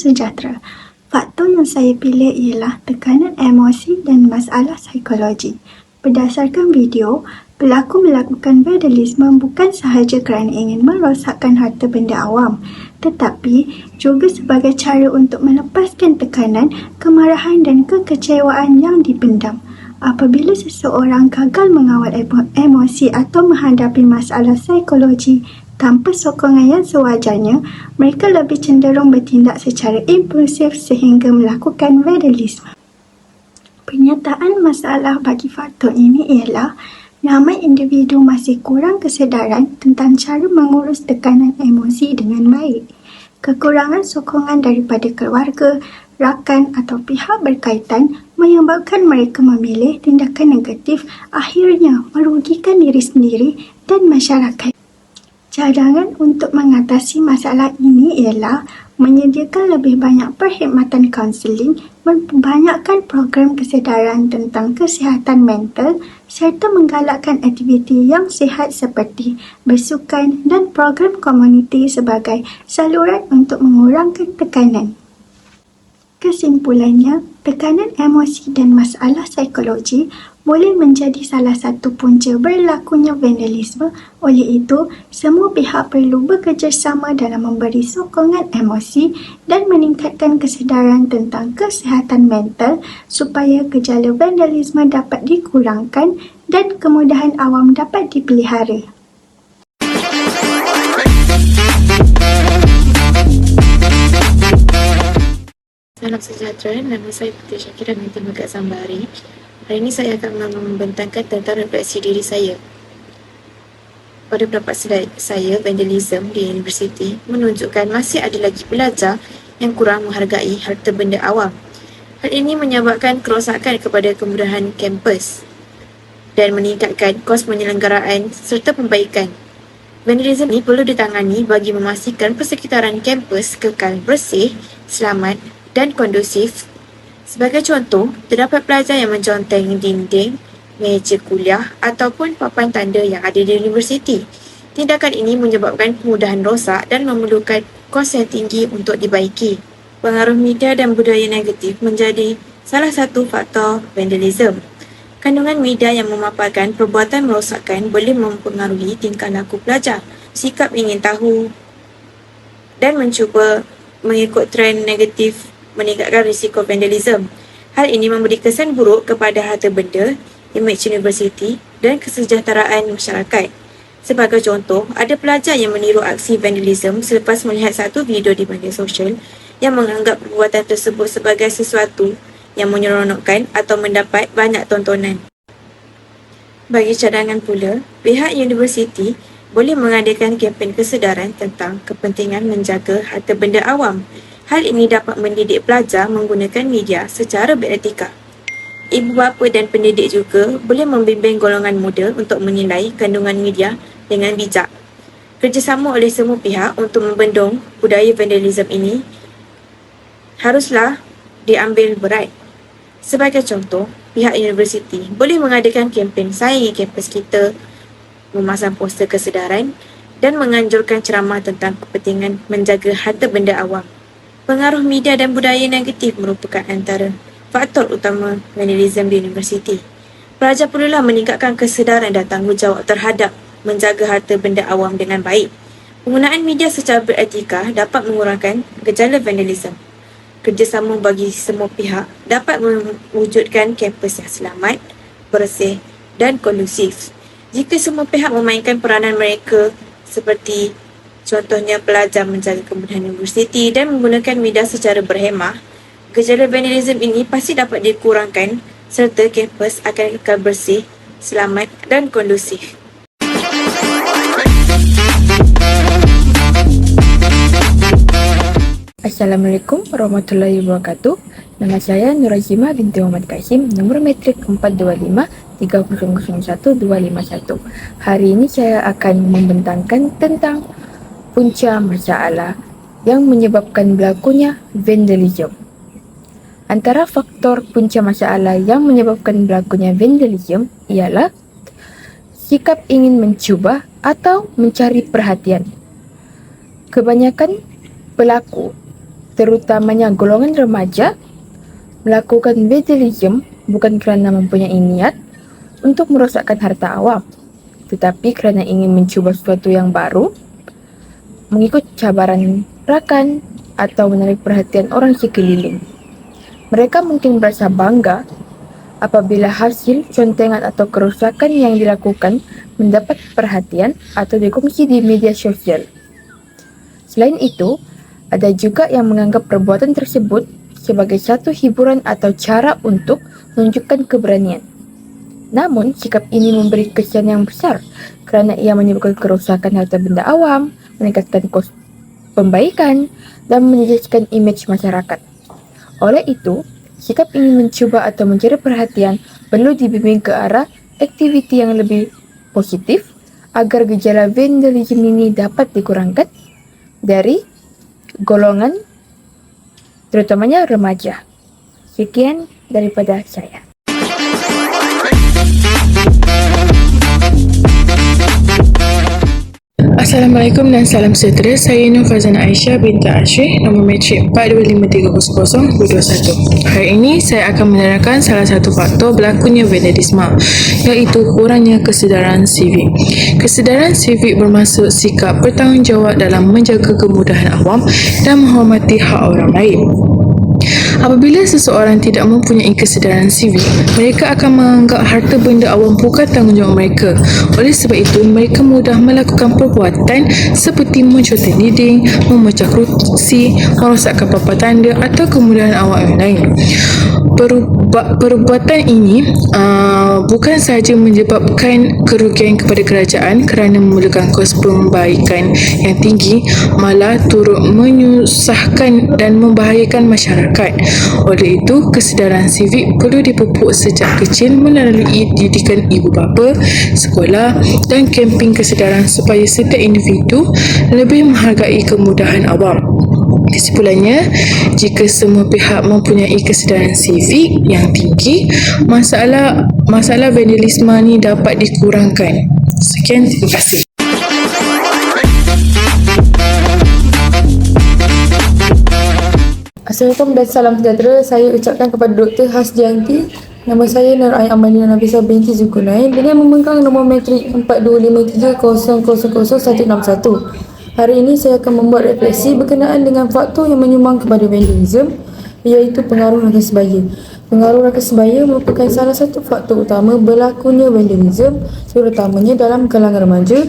sejahtera. Faktor yang saya pilih ialah tekanan emosi dan masalah psikologi. Berdasarkan video, pelaku melakukan vandalisme bukan sahaja kerana ingin merosakkan harta benda awam, tetapi juga sebagai cara untuk melepaskan tekanan, kemarahan dan kekecewaan yang dipendam. Apabila seseorang gagal mengawal emosi atau menghadapi masalah psikologi tanpa sokongan yang sewajarnya, mereka lebih cenderung bertindak secara impulsif sehingga melakukan vandalisme. Pernyataan masalah bagi faktor ini ialah ramai individu masih kurang kesedaran tentang cara mengurus tekanan emosi dengan baik. Kekurangan sokongan daripada keluarga, rakan atau pihak berkaitan menyebabkan mereka memilih tindakan negatif, akhirnya merugikan diri sendiri dan masyarakat. Cadangan untuk mengatasi masalah ini ialah menyediakan lebih banyak perkhidmatan kaunseling, memperbanyakkan program kesedaran tentang kesihatan mental serta menggalakkan aktiviti yang sihat seperti bersukan dan program komuniti sebagai saluran untuk mengurangkan tekanan. Kesimpulannya, tekanan emosi dan masalah psikologi boleh menjadi salah satu punca berlakunya vandalisme. Oleh itu, semua pihak perlu bekerjasama dalam memberi sokongan emosi dan meningkatkan kesedaran tentang kesihatan mental supaya gejala vandalisme dapat dikurangkan dan kemudahan awam dapat dipelihara. Salam sejahtera, nama saya Putri Syakira binti Megat Sambari. Hari ini saya akan membentangkan tentang refleksi diri saya. Pada pendapat saya, vandalisme di universiti menunjukkan masih ada lagi pelajar yang kurang menghargai harta benda awam. Hal ini menyebabkan kerosakan kepada kemudahan kampus dan meningkatkan kos penyelenggaraan serta pembaikan. Vandalisme ini perlu ditangani bagi memastikan persekitaran kampus kekal bersih, selamat dan kondusif. Sebagai contoh, terdapat pelajar yang menconteng dinding, meja kuliah ataupun papan tanda yang ada di universiti. Tindakan ini menyebabkan kemudahan rosak dan memerlukan kos yang tinggi untuk dibaiki. Pengaruh media dan budaya negatif menjadi salah satu faktor vandalisme. Kandungan media yang memaparkan perbuatan merosakkan boleh mempengaruhi tingkah laku pelajar, sikap ingin tahu dan mencuba mengikut trend negatif meningkatkan risiko vandalisme. Hal ini memberi kesan buruk kepada harta benda, imej universiti dan kesejahteraan masyarakat. Sebagai contoh, ada pelajar yang meniru aksi vandalisme selepas melihat satu video di media sosial yang menganggap perbuatan tersebut sebagai sesuatu yang menyeronokkan atau mendapat banyak tontonan. Bagi cadangan pula, pihak universiti boleh mengadakan kempen kesedaran tentang kepentingan menjaga harta benda awam. Hal ini dapat mendidik pelajar menggunakan media secara beretika. Ibu bapa dan pendidik juga boleh membimbing golongan muda untuk menilai kandungan media dengan bijak. Kerjasama oleh semua pihak untuk membendung budaya vandalisme ini haruslah diambil berat. Sebagai contoh, pihak universiti boleh mengadakan kempen sayangi kampus kita, memasang poster kesedaran dan menganjurkan ceramah tentang kepentingan menjaga harta benda awam. Pengaruh media dan budaya negatif merupakan antara faktor utama vandalisme di universiti. Pelajar perlulah meningkatkan kesedaran dan tanggungjawab terhadap menjaga harta benda awam dengan baik. Penggunaan media secara beretika dapat mengurangkan gejala vandalisme. Kerjasama bagi semua pihak dapat mewujudkan kampus yang selamat, bersih dan kondusif. Jika semua pihak memainkan peranan mereka seperti contohnya pelajar menjaga kemudahan universiti dan menggunakan media secara berhemah, gejala vandalisme ini pasti dapat dikurangkan serta kampus akan kekal bersih, selamat dan kondusif. Assalamualaikum warahmatullahi wabarakatuh. Nama saya Nurajimah binti Muhammad Kasim, nomor matrik 425-3001251. Hari ini saya akan membentangkan tentang punca masalah yang menyebabkan berlakunya vandalisme. Antara faktor punca masalah yang menyebabkan berlakunya vandalisme ialah sikap ingin mencuba atau mencari perhatian. Kebanyakan pelaku terutamanya golongan remaja, melakukan vandalisme bukan kerana mempunyai niat untuk merosakkan harta awam, tetapi kerana ingin mencuba sesuatu yang baru, mengikut cabaran rakan atau menarik perhatian orang sekeliling. Mereka mungkin merasa bangga apabila hasil contengan atau kerosakan yang dilakukan mendapat perhatian atau dikongsi di media sosial. Selain itu, ada juga yang menganggap perbuatan tersebut sebagai satu hiburan atau cara untuk menunjukkan keberanian. Namun, sikap ini memberi kesan yang besar kerana ia menyebabkan kerosakan harta benda awam, meningkatkan kos pembaikan dan menjejaskan imej masyarakat. Oleh itu, sikap ingin mencuba atau mencari perhatian perlu dibimbing ke arah aktiviti yang lebih positif agar gejala vandalisme ini dapat dikurangkan dari golongan terutamanya remaja. Sekian daripada saya. Assalamualaikum dan salam sejahtera. Saya Nur Fazana Aisyah binti Ashri, nombor matrik 42530021. Hari ini saya akan menerangkan salah satu faktor berlakunya vandalisme, iaitu kurangnya kesedaran sivik. Kesedaran sivik bermaksud sikap bertanggungjawab dalam menjaga kemudahan awam dan menghormati hak orang lain. Apabila seseorang tidak mempunyai kesedaran sivik, mereka akan menganggap harta benda awam bukan tanggungjawab mereka. Oleh sebab itu, mereka mudah melakukan perbuatan seperti mencotek dinding, memecah kerusi, merosakkan papan tanda atau kemudahan awam yang lain. Perbuatan ini bukan sahaja menyebabkan kerugian kepada kerajaan kerana memerlukan kos pembaikan yang tinggi, malah turut menyusahkan dan membahayakan masyarakat. Oleh itu, kesedaran sivik perlu dipupuk sejak kecil melalui didikan ibu bapa, sekolah dan kempen kesedaran supaya setiap individu lebih menghargai kemudahan awam. Kesimpulannya, jika semua pihak mempunyai kesedaran sivik yang tinggi, masalah vandalisme ini dapat dikurangkan. Sekian, terima kasih. Assalamualaikum dan salam sejahtera. Saya ucapkan kepada Dr. Hasdianti. Nama saya Nur Ain Amalina Nafisah binti Zulkarnain dengan memegang nombor matrik 4253000161. Hari ini saya akan membuat refleksi berkenaan dengan faktor yang menyumbang kepada vandalisme, iaitu pengaruh rakan sebaya. Pengaruh rakan sebaya merupakan salah satu faktor utama berlakunya vandalisme, terutamanya dalam kalangan remaja.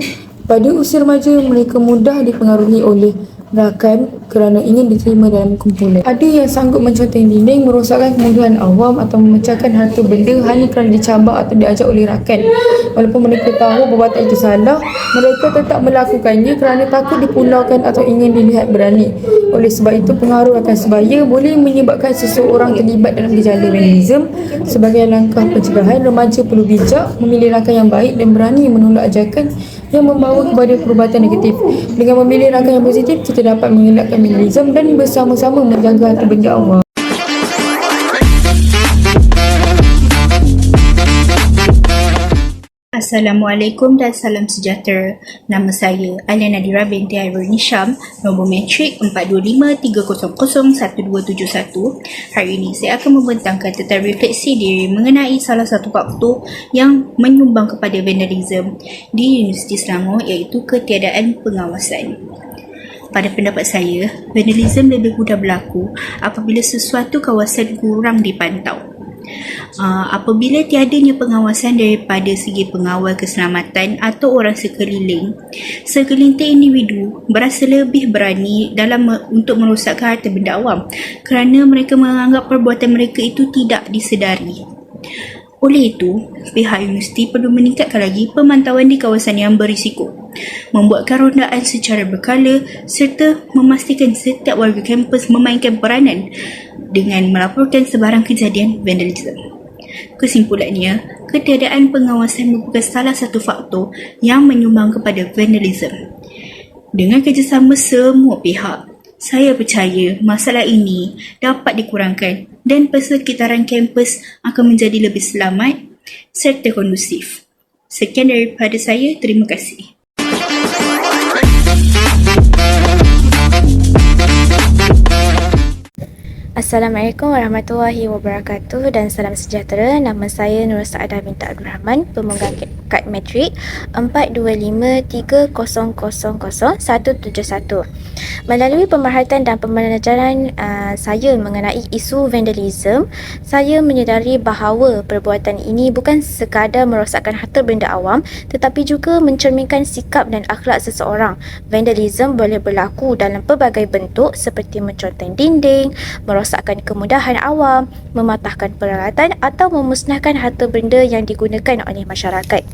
Pada usia remaja, mereka mudah dipengaruhi oleh rakan kerana ingin diterima dalam kumpulan. Ada yang sanggup menconteng dinding, merosakkan kemudahan awam atau memecahkan harta benda hanya kerana dicabar atau diajak oleh rakan. Walaupun mereka tahu perbuatan itu salah, mereka tetap melakukannya kerana takut dipulaukan atau ingin dilihat berani. Oleh sebab itu, pengaruh rakan sebaya boleh menyebabkan seseorang terlibat dalam gejala vandalisme. Sebagai langkah pencegahan, remaja perlu bijak, memilih rakan yang baik dan berani menolak ajakan yang membawa kepada perubatan negatif. Dengan memilih rakan yang positif, kita dapat mengelakkan vandalisme dan bersama-sama menjaga harta benda awam. Assalamualaikum dan salam sejahtera. Nama saya Alia Nadira binti Irani Syam, nombor matrik 4253001271. Hari ini saya akan membentangkan tentang refleksi diri mengenai salah satu faktor yang menyumbang kepada vandalisme di Universiti Selangor, iaitu ketiadaan pengawasan. Pada pendapat saya, vandalisme lebih mudah berlaku apabila sesuatu kawasan kurang dipantau. Apabila tiadanya pengawasan daripada segi pengawal keselamatan atau orang sekeliling, segelintir individu berasa lebih berani untuk merosakkan harta benda awam kerana mereka menganggap perbuatan mereka itu tidak disedari. Oleh itu, pihak universiti perlu meningkatkan lagi pemantauan di kawasan yang berisiko, membuatkan rondaan secara berkala serta memastikan setiap warga kampus memainkan peranan dengan melaporkan sebarang kejadian vandalisme. Kesimpulannya, ketiadaan pengawasan merupakan salah satu faktor yang menyumbang kepada vandalisme. Dengan kerjasama semua pihak, saya percaya masalah ini dapat dikurangkan dan persekitaran kampus akan menjadi lebih selamat serta kondusif. Sekian daripada saya, terima kasih. Assalamualaikum warahmatullahi wabarakatuh dan salam sejahtera. Nama saya Nur Saadah binti Abdul Rahman, pemegang kad matrik 4253000171. Melalui pemerhatian dan pembelajaran saya mengenai isu vandalisme, saya menyedari bahawa perbuatan ini bukan sekadar merosakkan harta benda awam tetapi juga mencerminkan sikap dan akhlak seseorang. Vandalisme boleh berlaku dalam pelbagai bentuk seperti menconteng dinding, merosakkan kemudahan awam, mematahkan peralatan atau memusnahkan harta benda yang digunakan oleh masyarakat.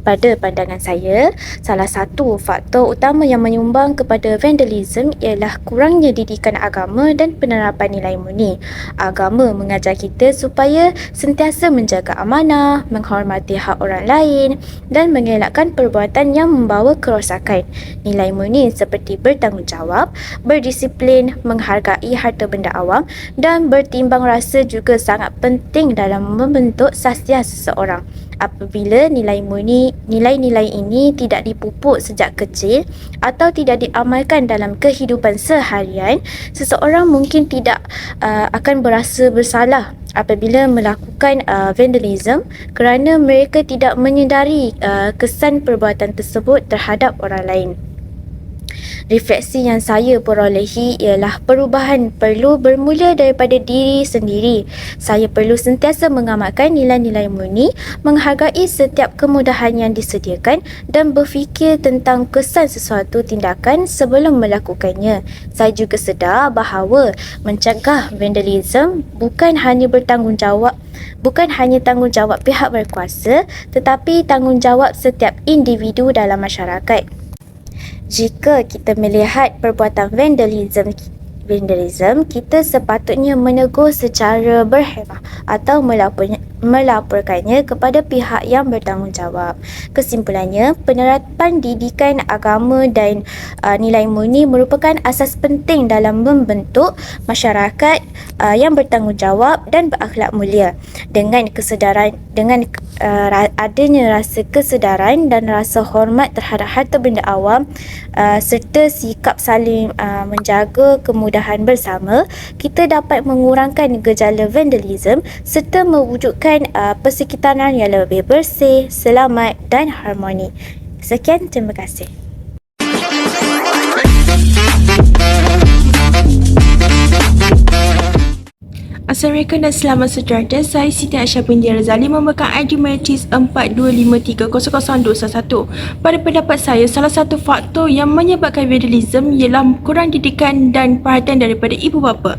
Pada pandangan saya, salah satu faktor utama yang menyumbang kepada vandalisme ialah kurangnya didikan agama dan penerapan nilai murni. Agama mengajar kita supaya sentiasa menjaga amanah, menghormati hak orang lain dan mengelakkan perbuatan yang membawa kerosakan. Nilai murni seperti bertanggungjawab, berdisiplin, menghargai harta benda awam dan bertimbang rasa juga sangat penting dalam membentuk sahsiah seseorang. Apabila nilai-nilai ini tidak dipupuk sejak kecil atau tidak diamalkan dalam kehidupan seharian, seseorang mungkin tidak akan berasa bersalah apabila melakukan vandalisme kerana mereka tidak menyedari kesan perbuatan tersebut terhadap orang lain. Refleksi yang saya perolehi ialah perubahan perlu bermula daripada diri sendiri. Saya perlu sentiasa mengamalkan nilai-nilai murni, menghargai setiap kemudahan yang disediakan dan berfikir tentang kesan sesuatu tindakan sebelum melakukannya. Saya juga sedar bahawa mencegah vandalisme bukan hanya tanggungjawab pihak berkuasa tetapi tanggungjawab setiap individu dalam masyarakat. Jika kita melihat perbuatan vandalisme, kita sepatutnya menegur secara berhemah atau melaporkannya kepada pihak yang bertanggungjawab. Kesimpulannya, penerapan didikan agama dan nilai murni merupakan asas penting dalam membentuk masyarakat yang bertanggungjawab dan berakhlak mulia. Dengan adanya rasa kesedaran dan rasa hormat terhadap harta benda awam serta sikap saling menjaga kemudahan bersama, kita dapat mengurangkan gejala vandalisme serta mewujudkan persekitaran yang lebih bersih, selamat dan harmoni. Sekian, terima kasih. Assalamualaikum dan selamat sejahtera. Saya Siti Aisyah binti Razali memegang ID matris 42530021. Pada pendapat saya, salah satu faktor yang menyebabkan vandalisme ialah kurang didikan dan perhatian daripada ibu bapa.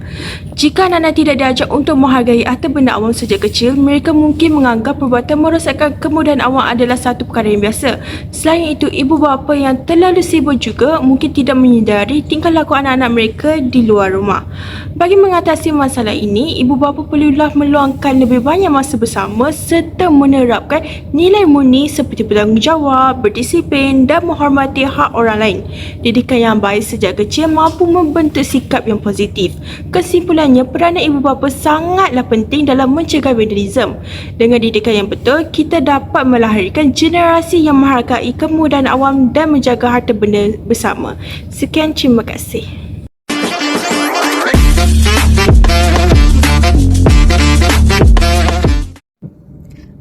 Jika anak-anak tidak diajar untuk menghargai harta benda awam sejak kecil, mereka mungkin menganggap perbuatan merosakkan kemudahan awam adalah satu perkara yang biasa. Selain itu, ibu bapa yang terlalu sibuk juga mungkin tidak menyedari tingkah laku anak-anak mereka di luar rumah. Bagi mengatasi masalah ini, ibu bapa perlulah meluangkan lebih banyak masa bersama serta menerapkan nilai murni seperti bertanggungjawab, berdisiplin dan menghormati hak orang lain. Didikan yang baik sejak kecil mampu membentuk sikap yang positif. Kesimpulannya, peranan ibu bapa sangatlah penting dalam mencegah vandalisme. Dengan didikan yang betul, kita dapat melahirkan generasi yang menghargai kemudahan awam dan menjaga harta benda bersama. Sekian, terima kasih.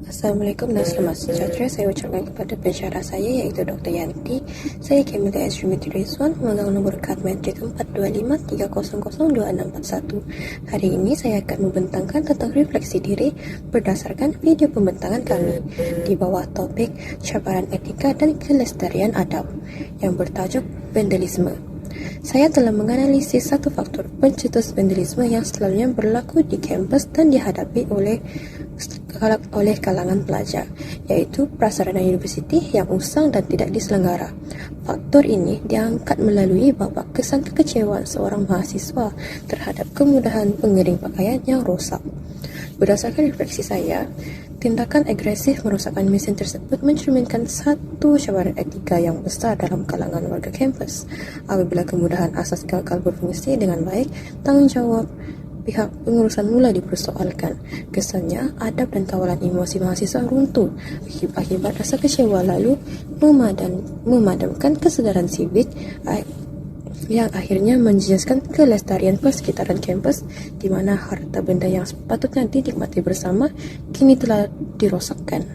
Assalamualaikum dan selamat sejahtera. Saya ucapkan kepada pensyarah saya iaitu Dr. Yanti. Saya Kamila Azrimiti Rizwan, memegang nombor kad matrik 4253002641. Hari ini saya akan membentangkan tentang refleksi diri berdasarkan video pembentangan kami di bawah topik cabaran etika dan kelestarian adab yang bertajuk vandalisme. Saya telah menganalisis satu faktor pencetus vandalisme yang selalunya berlaku di kampus dan dihadapi oleh kalangan pelajar, iaitu prasarana universiti yang usang dan tidak diselenggara. Faktor ini diangkat melalui babak kesan kekecewaan seorang mahasiswa terhadap kemudahan pengiring pakaian yang rosak. Berdasarkan refleksi saya, tindakan agresif merosakkan mesin tersebut mencerminkan satu cabaran etika yang besar dalam kalangan warga kampus. Apabila kemudahan asas gagal berfungsi dengan baik, tanggungjawab pihak pengurusan mulai dipersoalkan. Kesannya, adab dan kawalan emosi mahasiswa runtuh akibat rasa kecewa lalu memadamkan kesedaran sivik yang akhirnya menjejaskan kelestarian persekitaran kampus di mana harta benda yang sepatutnya dinikmati bersama kini telah dirosakkan.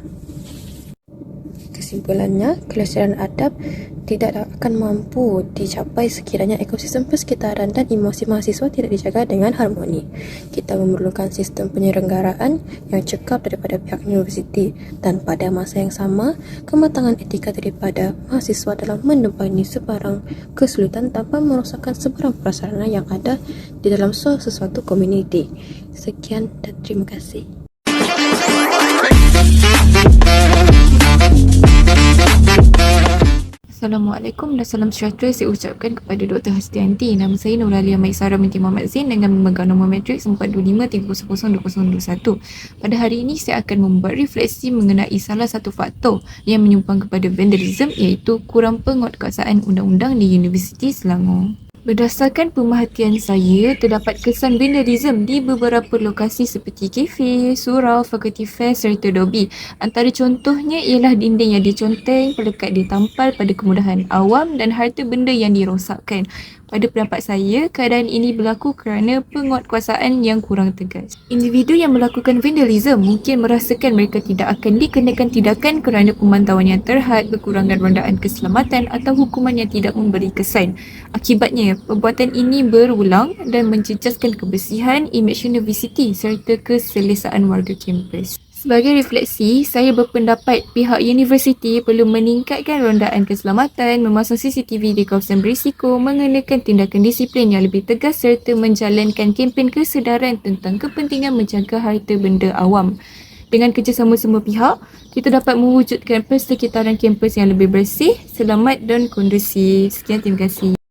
Kesimpulannya, kelestarian adab tidak akan mampu dicapai sekiranya ekosistem persekitaran dan emosi mahasiswa tidak dijaga dengan harmoni. Kita memerlukan sistem penyelenggaraan yang cekap daripada pihak universiti dan pada masa yang sama, kematangan etika daripada mahasiswa dalam menepani sebarang kesulitan tanpa merosakkan sebarang prasarana yang ada di dalam sesuatu komuniti. Sekian dan terima kasih. Assalamualaikum dan salam sejahtera saya ucapkan kepada Dr. Hasdianti. Nama saya Nuralia Maisara binti Muhammad Zain dengan memegang nombor matrik 425-300-2021. Pada hari ini saya akan membuat refleksi mengenai salah satu faktor yang menyumbang kepada vandalism iaitu kurang penguatkuasaan undang-undang di Universiti Selangor. Berdasarkan pemerhatian saya, terdapat kesan vandalism di beberapa lokasi seperti kafe, surau, fakulti fair serta dobi. Antara contohnya ialah dinding yang diconteng, pelekat ditampal pada kemudahan awam dan harta benda yang dirosakkan. Pada pendapat saya, keadaan ini berlaku kerana penguatkuasaan yang kurang tegas. Individu yang melakukan vandalism mungkin merasakan mereka tidak akan dikenakan tindakan kerana pemantauan yang terhad, kekurangan rondaan keselamatan atau hukuman yang tidak memberi kesan. Akibatnya, perbuatan ini berulang dan menjejaskan kebersihan, imej universiti serta keselesaan warga kampus. Sebagai refleksi, saya berpendapat pihak universiti perlu meningkatkan rondaan keselamatan, memasang CCTV di kawasan berisiko, mengenakan tindakan disiplin yang lebih tegas serta menjalankan kempen kesedaran tentang kepentingan menjaga harta benda awam. Dengan kerjasama semua pihak, kita dapat mewujudkan persekitaran kampus yang lebih bersih, selamat dan kondusif. Sekian, terima kasih.